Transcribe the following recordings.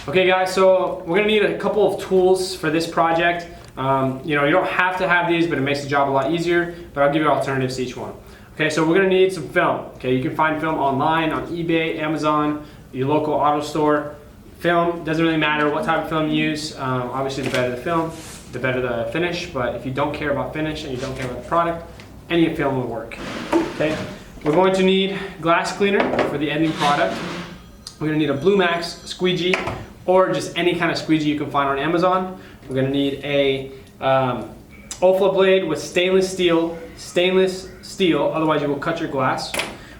Okay guys, so we're gonna need a couple of tools for this project. You don't have to have these, but it makes the job a lot easier, but I'll give you alternatives to each one. Okay, so we're gonna need some film. Okay, you can find film online, on eBay, Amazon, your local auto store. Film, doesn't really matter what type of film you use. Obviously the better the film, the better the finish, but if you don't care about finish and you don't care about the product, any film will work. Okay, we're going to need glass cleaner for the ending product. We're gonna need a Blue Max squeegee, or just any kind of squeegee you can find on Amazon. We're gonna need a OFLA blade with stainless steel, otherwise you will cut your glass.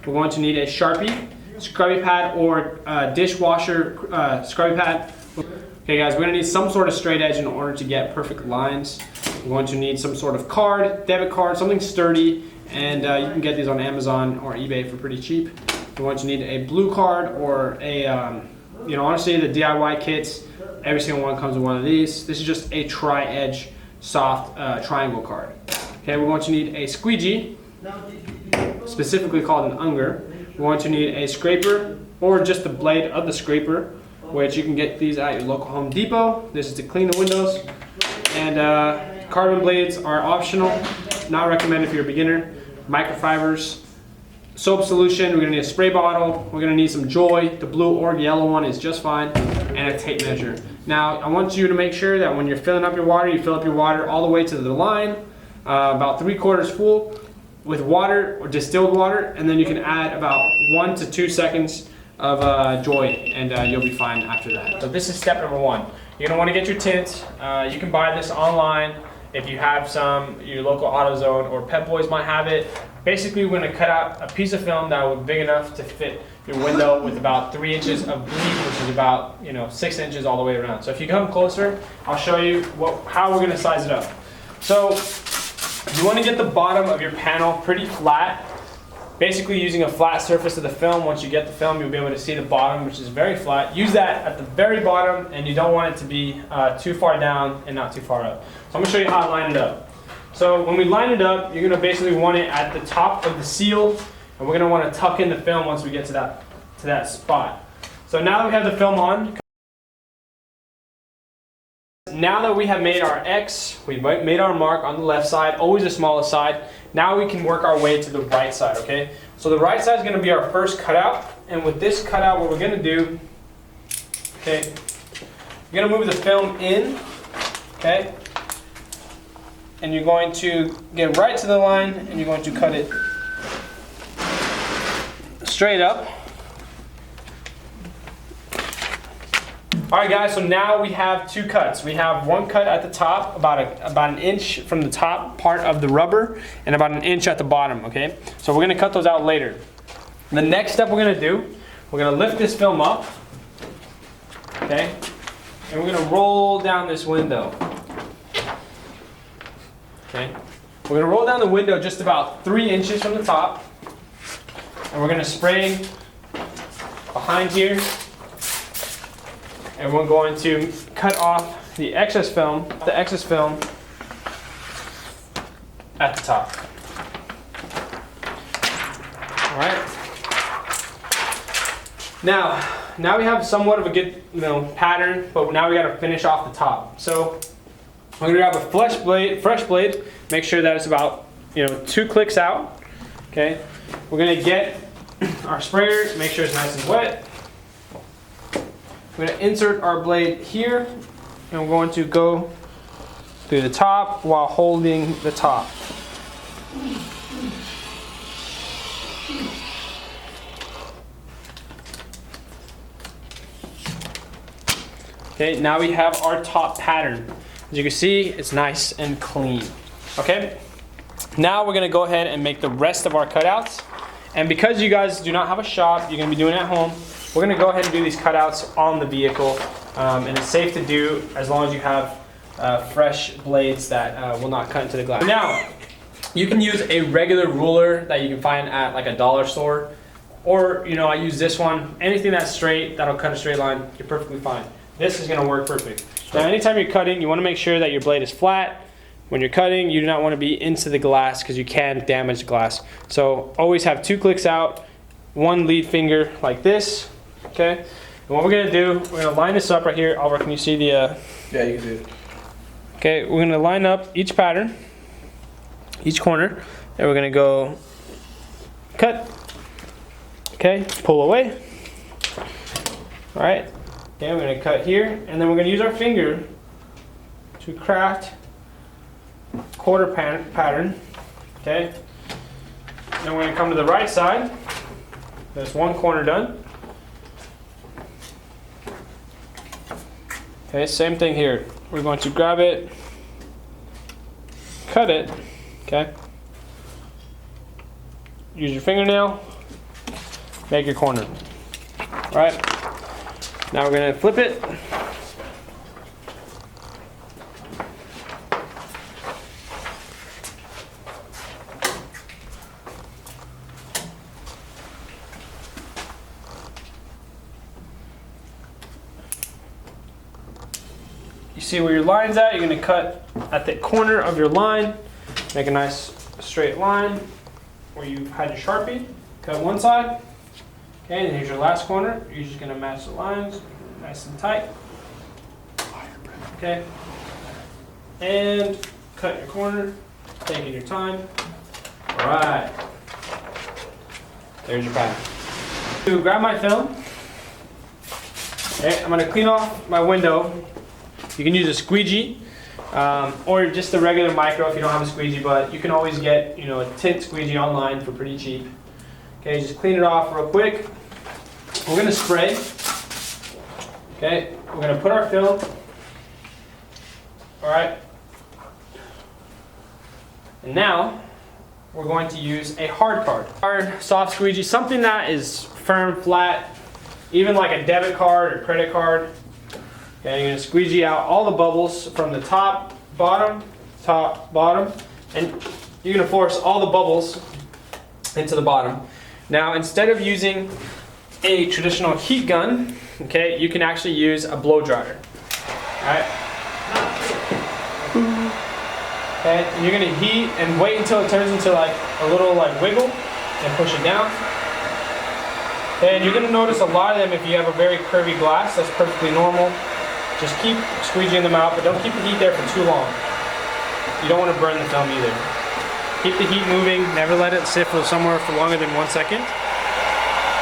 We're going to need a Sharpie, scrubby pad, or dishwasher scrubby pad. Okay guys, we're gonna need some sort of straight edge in order to get perfect lines. We're going to need some sort of card, debit card, something sturdy, and you can get these on Amazon or eBay for pretty cheap. We're going to need a blue card or a, honestly the DIY kits, every single one comes with one of these. This is just a tri-edge soft triangle card. Okay, we're going to need a squeegee, specifically called an unger. We're going to need a scraper, or just the blade of the scraper, which you can get these at your local Home Depot. This is to clean the windows. And carbon blades are optional, not recommended if you're a beginner. Microfibers. Soap solution, we're gonna need a spray bottle, we're gonna need some Joy, the blue or yellow one is just fine, and a tape measure. Now, I want you to make sure that when you're filling up your water, you fill up your water all the way to the line, about 3/4 full, with water or distilled water, and then you can add about 1 to 2 seconds of Joy, and you'll be fine after that. So this is step number one. You're gonna wanna get your tint. You can buy this online. If you have some, your local AutoZone or Pep Boys might have it. Basically, we're gonna cut out a piece of film that would be big enough to fit your window with about 3 inches of bleed, which is about 6 inches all the way around. So if you come closer, I'll show you how we're gonna size it up. So you wanna get the bottom of your panel pretty flat. Basically using a flat surface of the film. Once you get the film, you'll be able to see the bottom, which is very flat. Use that at the very bottom, and you don't want it to be too far down and not too far up. So I'm gonna show you how to line it up. So when we line it up, you're gonna basically want it at the top of the seal, and we're gonna wanna tuck in the film once we get to that spot. So now that we have the film on, now that we have made our X, we've made our mark on the left side, always the smallest side. Now we can work our way to the right side, okay? So the right side is gonna be our first cutout, and with this cutout, what we're gonna do, okay, you're gonna move the film in, okay? And you're going to get right to the line, and you're going to cut it straight up. All right guys, so now we have two cuts. We have one cut at the top, about an inch from the top part of the rubber, and about an inch at the bottom, okay? So we're gonna cut those out later. The next step we're gonna do, we're gonna lift this film up, okay? And we're gonna roll down this window, okay? We're gonna roll down the window just about 3 inches from the top, and we're gonna spray behind here. And we're going to cut off the excess film at the top. All right. Now we have somewhat of a good pattern, but now we got to finish off the top. So we're gonna grab a fresh blade. Make sure that it's about 2 clicks out. Okay. We're gonna get our sprayer. Make sure it's nice and wet. We're going to insert our blade here, and we're going to go through the top while holding the top. Okay, now we have our top pattern. As you can see, it's nice and clean. Okay, now we're going to go ahead and make the rest of our cutouts. And because you guys do not have a shop, you're going to be doing it at home, we're going to go ahead and do these cutouts on the vehicle, and it's safe to do as long as you have fresh blades that will not cut into the glass. Now, you can use a regular ruler that you can find at like a dollar store, or I use this one. Anything that's straight, that'll cut a straight line, you're perfectly fine. This is going to work perfect. Now, anytime you're cutting, you want to make sure that your blade is flat. When you're cutting, you do not want to be into the glass because you can damage the glass. So always have 2 clicks out, 1 lead finger like this. Okay, And what we're gonna do, we're gonna line this up right here. Oliver, can you see the? Yeah, you can see it. Okay, we're gonna line up each pattern, each corner, and we're gonna go cut. Okay, pull away. All right. Okay, we're gonna cut here, and then we're gonna use our finger to craft quarter pattern. Okay. Then we're gonna come to the right side. There's one corner done. Okay, same thing here. We're going to grab it, cut it, okay? Use your fingernail, make your corner. All right, now we're gonna flip it. You see where your line's at, you're gonna cut at the corner of your line, make a nice straight line where you had your Sharpie, cut one side, okay, and here's your last corner. You're just gonna match the lines, nice and tight, okay, and cut your corner, taking your time. All right, there's your pattern. To grab my film, okay, I'm gonna clean off my window. You can use a squeegee or just a regular micro if you don't have a squeegee, but you can always get, a tint squeegee online for pretty cheap. Okay, just clean it off real quick. We're gonna spray. Okay, we're gonna put our film. All right. And now we're going to use a hard card. Hard, soft squeegee, something that is firm, flat, even like a debit card or credit card. Okay, you're going to squeegee out all the bubbles from the top, bottom, and you're going to force all the bubbles into the bottom. Now, instead of using a traditional heat gun, okay, you can actually use a blow dryer. Alright? Okay, and you're going to heat and wait until it turns into like a little wiggle and push it down. Okay, and you're going to notice a lot of them if you have a very curvy glass, that's perfectly normal. Just keep squeegeeing them out, but don't keep the heat there for too long. You don't want to burn the film either. Keep the heat moving, never let it sit for somewhere for longer than 1 second.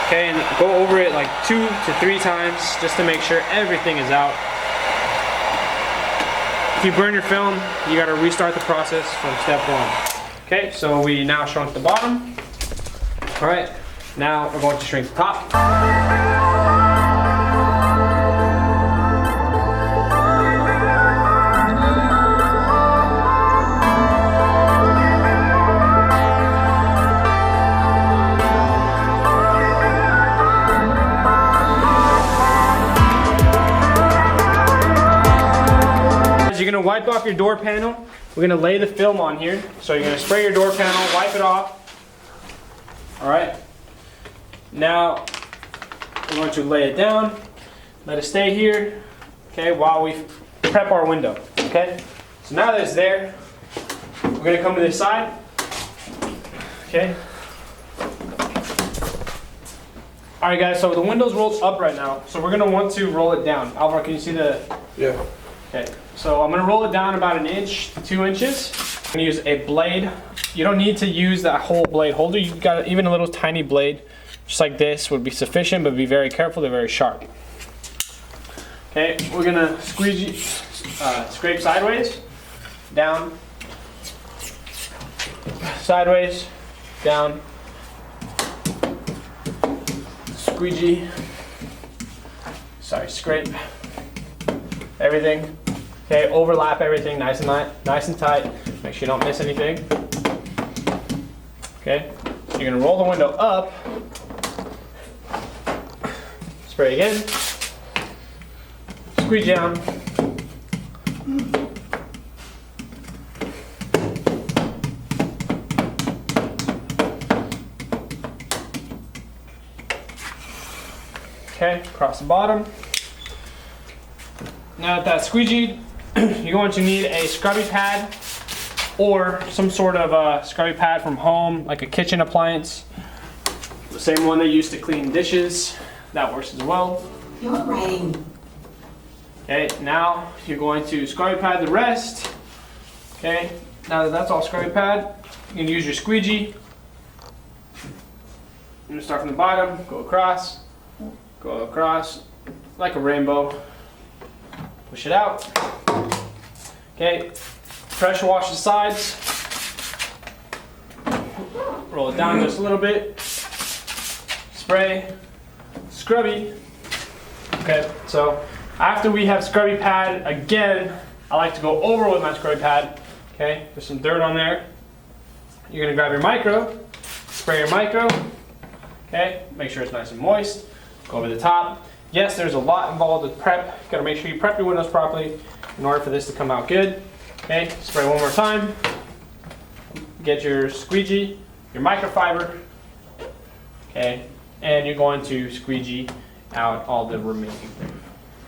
Okay, and go over it like 2 to 3 times just to make sure everything is out. If you burn your film, you got to restart the process from step 1. Okay, so we now shrunk the bottom. All right, now we're going to shrink the top. You're going to wipe off your door panel. We're going to lay the film on here. So you're going to spray your door panel, wipe it off. Alright. Now we're going to lay it down. Let it stay here. Okay, while we prep our window. Okay. So now that it's there, we're going to come to this side. Okay. Alright guys, so the window's rolled up right now. So we're going to want to roll it down. Alvaro, can you see the... Yeah. Okay, so I'm gonna roll it down about 1 inch to 2 inches. I'm gonna use a blade. You don't need to use that whole blade holder. You've got even a little tiny blade, just like this, would be sufficient, but be very careful, they're very sharp. Okay, we're gonna scrape sideways, down, sideways, down, squeegee, scrape everything. Okay, overlap everything nice and tight. Make sure you don't miss anything. Okay, so you're gonna roll the window up, spray again, squeeze down, okay, across the bottom. Now that that's squeegeed, you're going to need a scrubby pad or some sort of scrubby pad from home, like a kitchen appliance. The same one they use to clean dishes, that works as well. You're writing. Okay, now you're going to scrubby pad the rest. Okay, now that that's all scrubby pad, you can use your squeegee. You're gonna start from the bottom, go across, like a rainbow. Push it out. Okay, pressure wash the sides. Roll it down just a little bit. Spray, scrubby. Okay, so after we have scrubby pad, again, I like to go over with my scrubby pad. Okay, there's some dirt on there. You're gonna grab your micro, spray your micro. Okay, make sure it's nice and moist. Go over the top. Yes, there's a lot involved with prep. You gotta make sure you prep your windows properly in order for this to come out good. Okay, spray one more time. Get your squeegee, your microfiber. Okay, and you're going to squeegee out all the remaining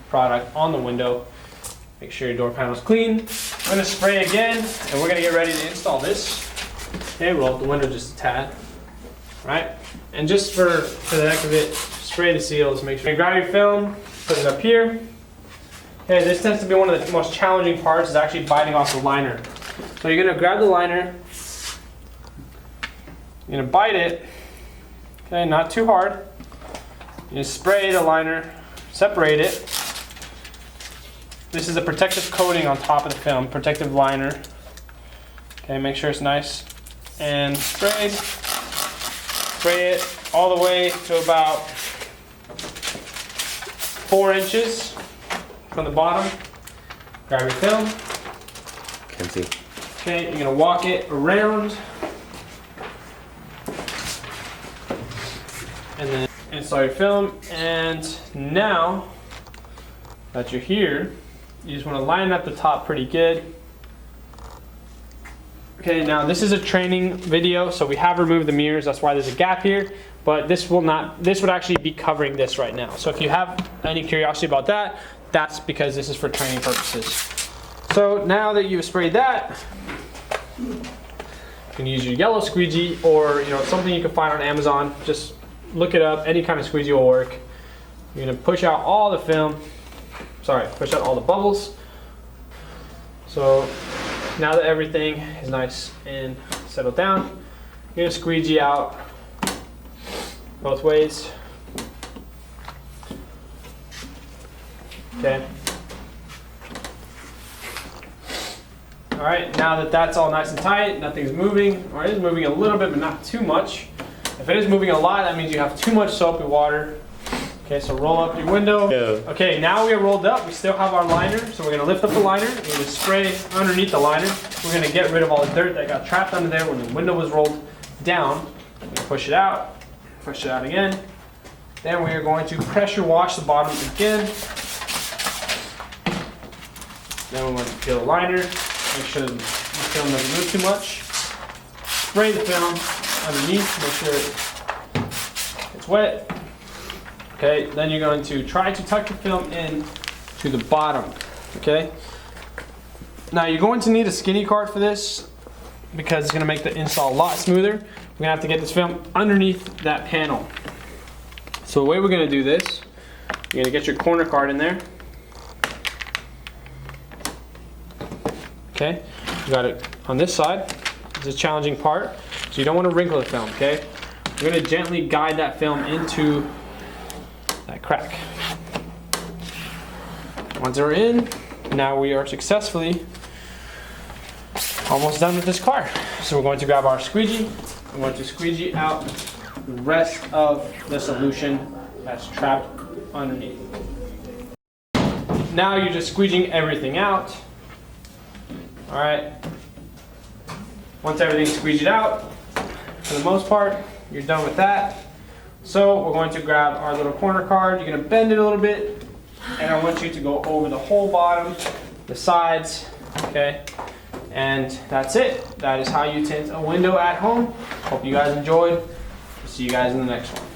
product on the window. Make sure your door panel is clean. I'm gonna spray again, and we're gonna get ready to install this. Okay, roll up the window just a tad. All right, and just for the heck of it, spray the seals. Make sure you grab your film, put it up here. Okay, this tends to be one of the most challenging parts, is actually biting off the liner. So you're gonna grab the liner, you're gonna bite it. Okay, not too hard. You spray the liner, separate it. This is a protective coating on top of the film, protective liner. Okay, make sure it's nice and sprayed. Spray it all the way to about 4 inches from the bottom. Grab your film. Can see. Okay, you're gonna walk it around. And then install your film. And now that you're here, you just want to line up the top pretty good. Okay, now this is a training video, so we have removed the mirrors. That's why there's a gap here. But this would actually be covering this right now. So if you have any curiosity about that, that's because this is for training purposes. So now that you've sprayed that, you can use your yellow squeegee, or something you can find on Amazon. Just look it up. Any kind of squeegee will work. You're gonna push out all the film. Push out all the bubbles. So now that everything is nice and settled down, you're gonna squeegee out both ways. Okay. All right, now that that's all nice and tight, nothing's moving, or it is moving a little bit, but not too much. If it is moving a lot, that means you have too much soapy water. Okay, so roll up your window. Yeah. Okay, now we are rolled up. We still have our liner, so we're gonna lift up the liner. We're gonna spray underneath the liner. We're gonna get rid of all the dirt that got trapped under there when the window was rolled down. We're gonna push it out again. Then we are going to pressure wash the bottom again. Then we're going to peel the liner. Make sure the film doesn't move too much. Spray the film underneath, make sure it's wet. Okay, then you're going to try to tuck the film in to the bottom, okay? Now you're going to need a skinny card for this because it's gonna make the install a lot smoother. We're gonna have to get this film underneath that panel. So the way we're gonna do this, you're gonna get your corner card in there. Okay, you got it on this side. It's a challenging part, so you don't want to wrinkle the film, okay? You're gonna gently guide that film into that crack. Once they're in, now we are successfully almost done with this car. So we're going to grab our squeegee. I'm going to squeegee out the rest of the solution that's trapped underneath. Now you're just squeegeeing everything out. All right. Once everything's squeegeed out, for the most part, you're done with that. So we're going to grab our little corner card. You're going to bend it a little bit, and I want you to go over the whole bottom, the sides, okay? And that's it. That is how you tint a window at home. Hope you guys enjoyed. See you guys in the next one.